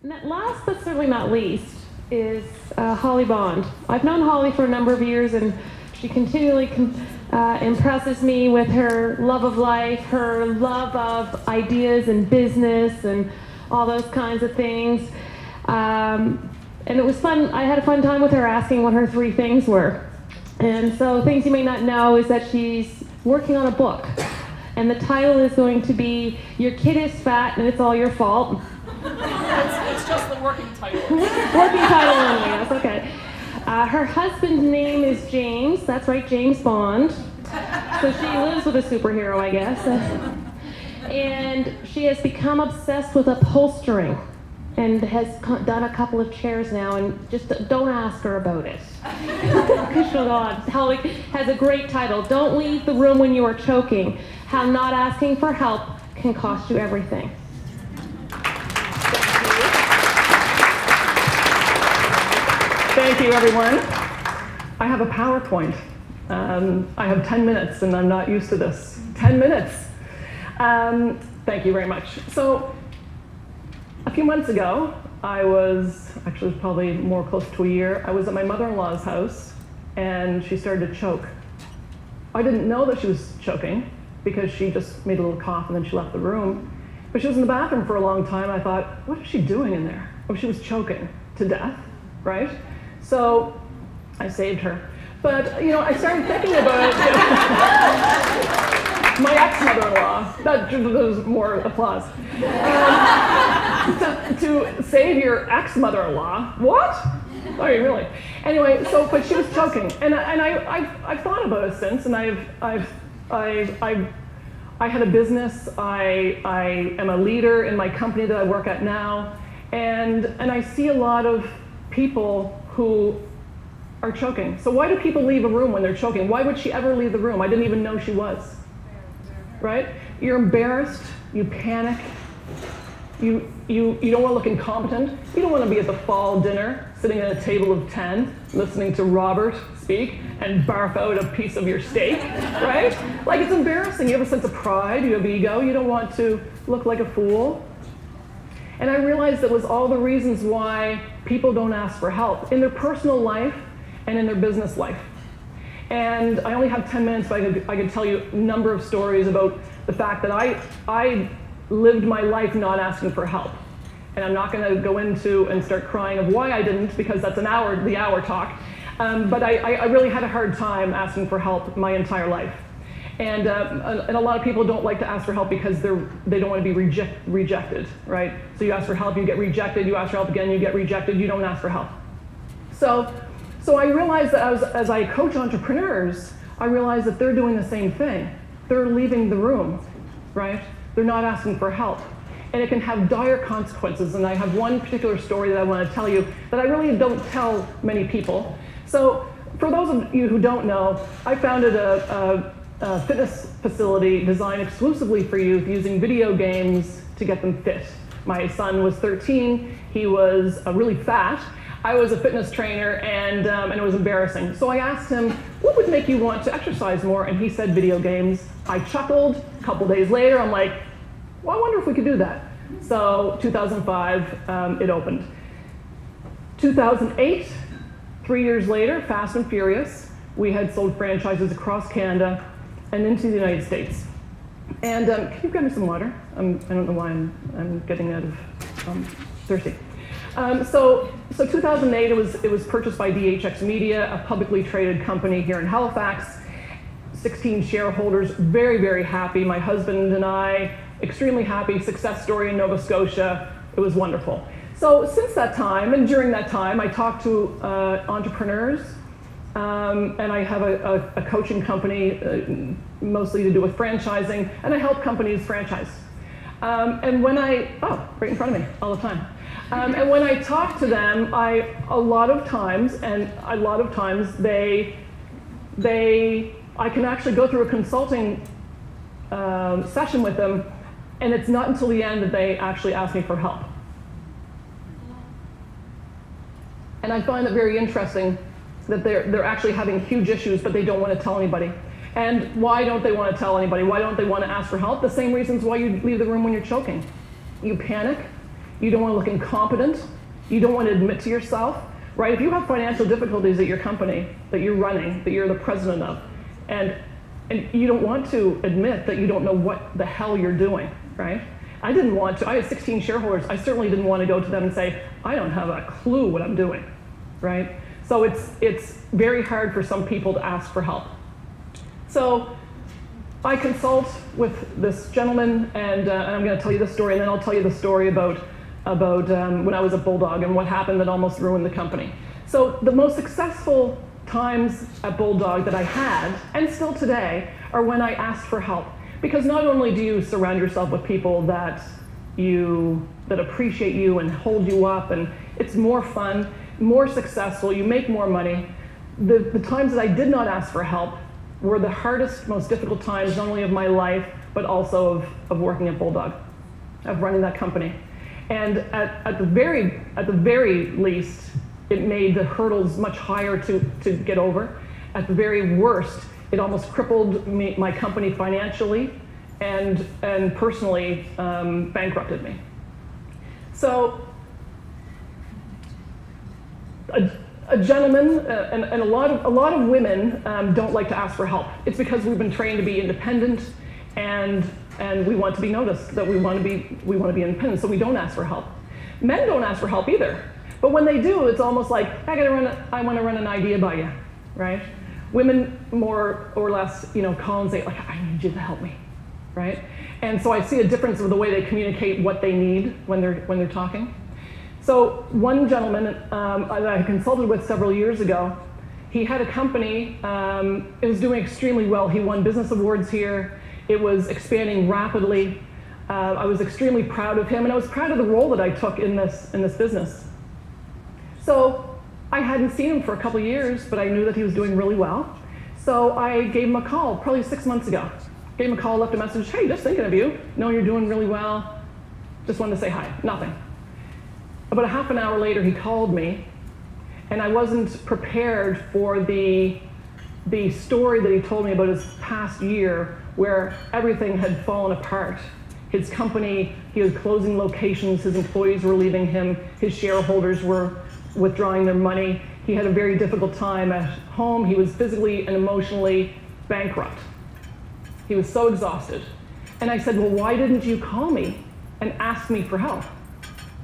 Last but certainly not least is Holly Bond. I've known Holly for a number of years, and she continually impresses me with her love of life, her love of ideas and business and all those kinds of things. And it was fun. I had a fun time with her asking what her 3 things were. And so things you may not know is that she's working on a book. And the title is going to be Your Kid is Fat and It's All Your Fault. It's just the working title. Working title only, yes, okay. Her husband's name is James. That's right, James Bond. So she lives with a superhero, I guess. And she has become obsessed with upholstering and has done a couple of chairs now, and just don't ask her about it. Because she'll go on. Holly has a great title, Don't Leave the Room When You Are Choking, How Not Asking for Help Can Cost You Everything. Thank you, everyone. I have a PowerPoint. I have 10 minutes, and I'm not used to this. 10 minutes. Thank you very much. So, a few months ago, actually probably more close to a year, I was at my mother-in-law's house, and she started to choke. I didn't know that she was choking, because she just made a little cough, and then she left the room. But she was in the bathroom for a long time. I thought, what is she doing in there? Oh, she was choking to death, right? So I saved her. But, I started thinking about my ex-mother-in-law. That was more applause. To save your ex-mother-in-law? What? Oh, really? Anyway, but she was choking. And I've thought about it since, and I had a business. I am a leader in my company that I work at now. And I see a lot of people who are choking. So why do people leave a room when they're choking? Why would she ever leave the room? I didn't even know she was. Right? You're embarrassed, you panic, you don't want to look incompetent, you don't want to be at the fall dinner, sitting at a table of 10, listening to Robert speak and barf out a piece of your steak, right? Like, it's embarrassing. You have a sense of pride, you have ego, you don't want to look like a fool. And I realized that was all the reasons why people don't ask for help in their personal life and in their business life. And I only have 10 minutes, but I could tell you a number of stories about the fact that I lived my life not asking for help. And I'm not going to go into and start crying of why I didn't, because that's the hour talk. But I really had a hard time asking for help my entire life. And a lot of people don't like to ask for help because they don't want to be rejected, right? So you ask for help, you get rejected. You ask for help again, you get rejected. You don't ask for help. So I realized that as I coach entrepreneurs, I realized that they're doing the same thing. They're leaving the room, right? They're not asking for help. And it can have dire consequences. And I have one particular story that I want to tell you that I really don't tell many people. So for those of you who don't know, I founded a fitness facility designed exclusively for youth using video games to get them fit. My son was 13. He was really fat. I was a fitness trainer, and it was embarrassing. So I asked him, what would make you want to exercise more? And he said video games. I chuckled. A couple days later, I'm like, well, I wonder if we could do that. So 2005, it opened. 2008, 3 years later, fast and furious, we had sold franchises across Canada and into the United States. And can you grab me some water? I don't know why I'm getting out of thirsty. So 2008, it was purchased by DHX Media, a publicly traded company here in Halifax. 16 shareholders, very, very happy. My husband and I, extremely happy. Success story in Nova Scotia. It was wonderful. So since that time, and during that time, I talked to entrepreneurs, and I have a coaching company, mostly to do with franchising, and I help companies franchise. And when right in front of me, all the time. And when I talk to them, a lot of times, I can actually go through a consulting session with them, and it's not until the end that they actually ask me for help. And I find it very interesting that they're actually having huge issues, but they don't want to tell anybody. And why don't they want to tell anybody? Why don't they want to ask for help? The same reasons why you leave the room when you're choking. You panic, You don't want to look incompetent. You don't want to admit to yourself, right? If you have financial difficulties at your company that you're running, that you're the president of, and you don't want to admit that you don't know what the hell you're doing, right? I didn't want to. I had 16 shareholders. I certainly didn't want to go to them and say, I don't have a clue what I'm doing, right? So it's very hard for some people to ask for help. So I consult with this gentleman, and I'm going to tell you the story, and then I'll tell you the story about when I was at Bulldog and what happened that almost ruined the company. So the most successful times at Bulldog that I had, and still today, are when I asked for help. Because not only do you surround yourself with people that appreciate you and hold you up, and it's more fun, more successful, you make more money. The times that I did not ask for help were the hardest, most difficult times, not only of my life, but also of working at Bulldog, of running that company. And at the very least, it made the hurdles much higher to get over. At the very worst, it almost crippled my company financially and personally bankrupted me. So a gentleman and a lot of women don't like to ask for help. It's because we've been trained to be independent, and we want to be noticed, that we want to be independent, so we don't ask for help. Men don't ask for help either, but when they do, it's almost like I want to run an idea by you, right? Women more or less, call and say, like, I need you to help me, right? And so I see a difference of the way they communicate what they need when they're talking. So one gentleman that I consulted with several years ago, he had a company, it was doing extremely well. He won business awards here. It was expanding rapidly. I was extremely proud of him, and I was proud of the role that I took in this business. So I hadn't seen him for a couple years, but I knew that he was doing really well. So I gave him a call probably 6 months ago. Gave him a call, left a message, hey, just thinking of you. Know you're doing really well. Just wanted to say hi, nothing. About a half an hour later, he called me, and I wasn't prepared for the story that he told me about his past year, where everything had fallen apart. His company, he was closing locations, his employees were leaving him, his shareholders were withdrawing their money. He had a very difficult time at home. He was physically and emotionally bankrupt. He was so exhausted. And I said, well, why didn't you call me and ask me for help,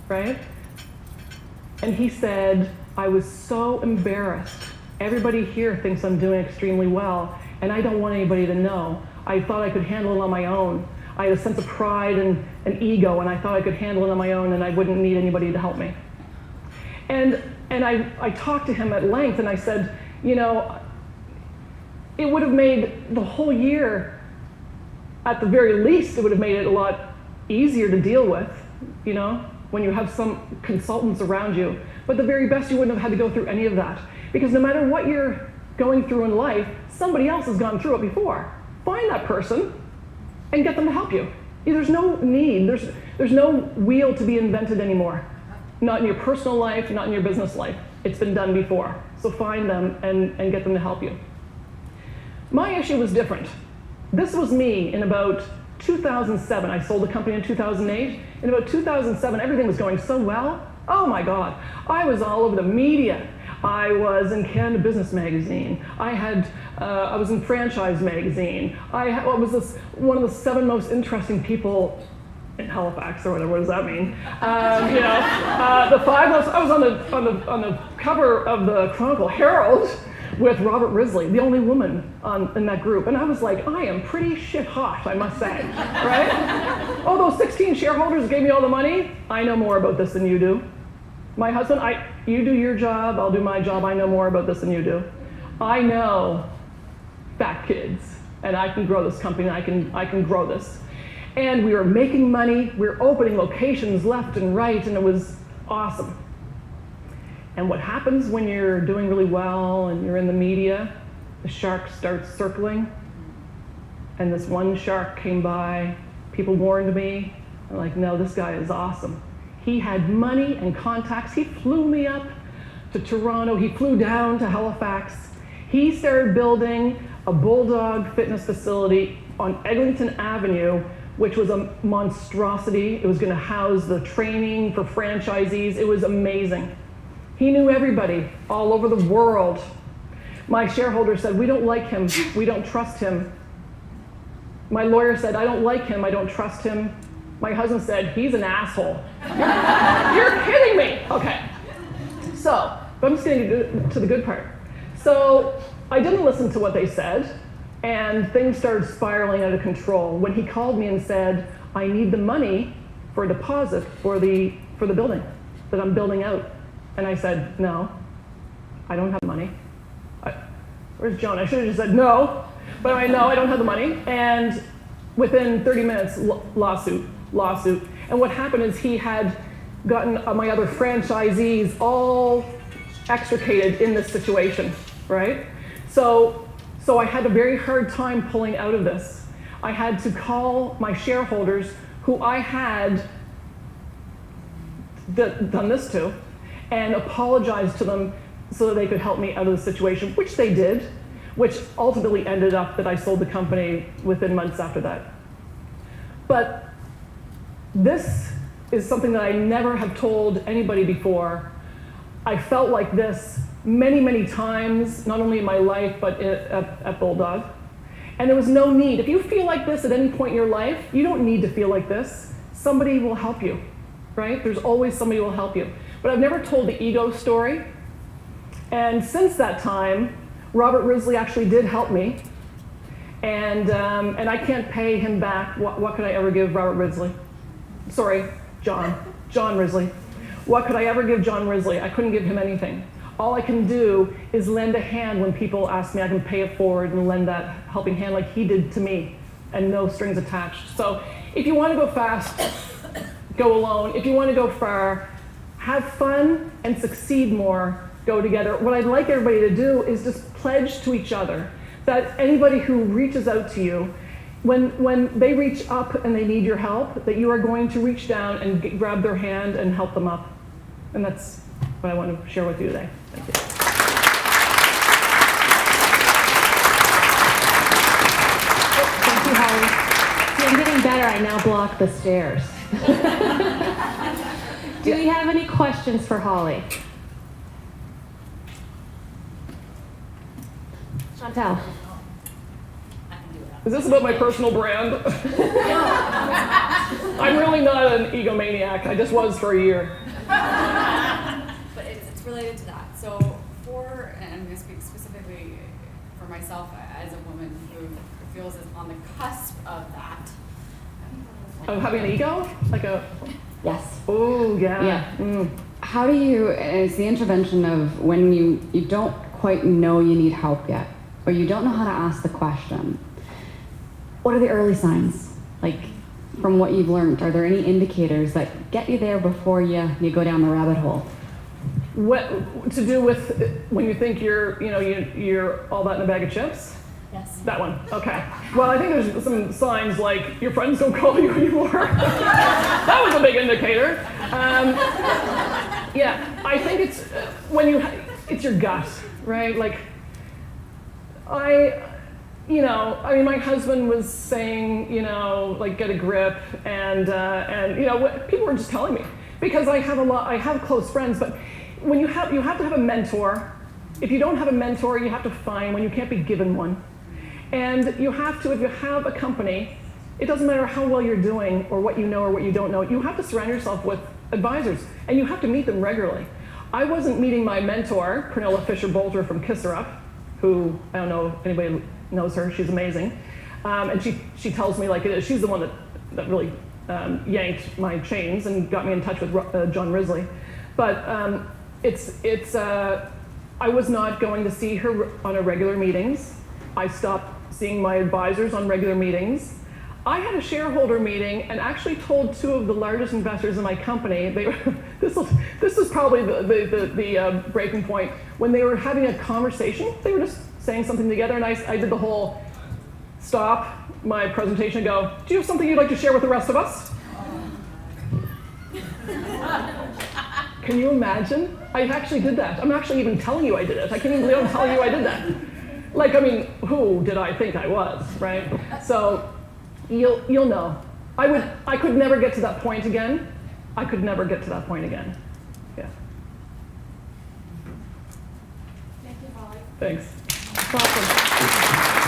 right? And he said, I was so embarrassed. Everybody here thinks I'm doing extremely well, and I don't want anybody to know. I thought I could handle it on my own. I had a sense of pride and ego, and I thought I could handle it on my own, and I wouldn't need anybody to help me. And I talked to him at length, and I said, it would have made the whole year, at the very least, it would have made it a lot easier to deal with, when you have some consultants around you. But the very best, you wouldn't have had to go through any of that. Because no matter what you're going through in life, somebody else has gone through it before. Find that person and get them to help you. There's no need, there's no wheel to be invented anymore. Not in your personal life, not in your business life. It's been done before. So find them and get them to help you. My issue was different. This was me in about 2007. I sold the company in 2008. In about 2007, everything was going so well. Oh my God. I was all over the media. I was in Canada Business Magazine. I was in Franchise Magazine. I was one of the 7 most interesting people in Halifax, or whatever. What does that mean? The 5 most. I was on the cover of the Chronicle Herald with Robert Risley, the only woman in that group, and I was like, I am pretty shit hot, I must say, right? Oh, those 16 shareholders gave me all the money. I know more about this than you do. My husband, you do your job, I'll do my job. I know more about this than you do. I know fat kids, and I can grow this company. I can grow this. And we were making money. We were opening locations left and right, and it was awesome. And what happens when you're doing really well and you're in the media? The sharks start circling. And this one shark came by. People warned me. I'm like, no, this guy is awesome. He had money and contacts. He flew me up to Toronto. He flew down to Halifax. He started building a Bulldog fitness facility on Eglinton Avenue which was a monstrosity. It was going to house the training for franchisees. It was amazing. He knew everybody all over the world. My shareholder said, we don't like him, we don't trust him. My lawyer said, I don't like him, I don't trust him. My husband said, he's an asshole. You're kidding me. Okay. So, but I'm just getting to the good part. So I didn't listen to what they said, and things started spiraling out of control when he called me and said, I need the money for a deposit for the building that I'm building out. And I said, no, I don't have money. Where's Joan? I should have just said no, but I know I don't have the money. And within 30 minutes, lawsuit. And what happened is he had gotten my other franchisees all extricated in this situation, right? So I had a very hard time pulling out of this. I had to call my shareholders who I had done this to and apologize to them so that they could help me out of the situation, which they did, which ultimately ended up that I sold the company within months after that. But this is something that I never have told anybody before. I felt like this many, many times, not only in my life, but at Bulldog. And there was no need. If you feel like this at any point in your life, you don't need to feel like this. Somebody will help you, right? There's always somebody who will help you. But I've never told the ego story. And since that time, Robert Risley actually did help me. And I can't pay him back. What could I ever give Robert Risley? Sorry, John Risley. What could I ever give John Risley? I couldn't give him anything. All I can do is lend a hand when people ask me. I can pay it forward and lend that helping hand like he did to me, and no strings attached. So if you want to go fast, go alone. If you want to go far, have fun and succeed more, go together. What I'd like everybody to do is just pledge to each other that anybody who reaches out to you, when they reach up and they need your help, that you are going to reach down and grab their hand and help them up. And that's what I want to share with you today. Thank you. Thank you, Holly. See, I'm getting better. I now block the stairs. Do we have any questions for Holly? Chantal. Is this about my personal brand? I'm really not an egomaniac. I just was for a year. But it's related to that. So and I'm going to speak specifically for myself as a woman who feels is on the cusp of that. Of having an ego? Like a... Yes. Oh, yeah. Yeah. Mm. How do you, it's the intervention of when you don't quite know you need help yet, or you don't know how to ask the question. What are the early signs? Like, from what you've learned, are there any indicators that get you there before you go down the rabbit hole? What to do with when you think you're all that in a bag of chips? Yes. That one. Okay. Well, I think there's some signs like your friends don't call you anymore. That was a big indicator. Yeah, I think it's when it's your gut, right? Like my husband was saying, like get a grip, and what people were just telling me, because I have close friends, but when you have to have a mentor. If you don't have a mentor, you have to find one. You can't be given one. And you have to, if you have a company, it doesn't matter how well you're doing or what you know or what you don't know, you have to surround yourself with advisors, and you have to meet them regularly. I wasn't meeting my mentor, Pernilla Fisher-Bolter from Kisserup, who, I don't know if anybody knows her, she's amazing. And she tells me like it is. She's the one that really yanked my chains and got me in touch with John Risley. But I was not going to see her on a regular meetings. I stopped seeing my advisors on regular meetings. I had a shareholder meeting and actually told two of the largest investors in my company, this is probably the breaking point, when they were having a conversation, they were just saying something together, and I did the whole stop my presentation and go, do you have something you'd like to share with the rest of us? Can you imagine? I actually did that. I'm actually even telling you I did it. I can't even believe I'm telling you I did that. Like, I mean, who did I think I was, right? So you'll know. I could never get to that point again. I could never get to that point again. Yeah. Thank you, Holly. Thanks. Welcome.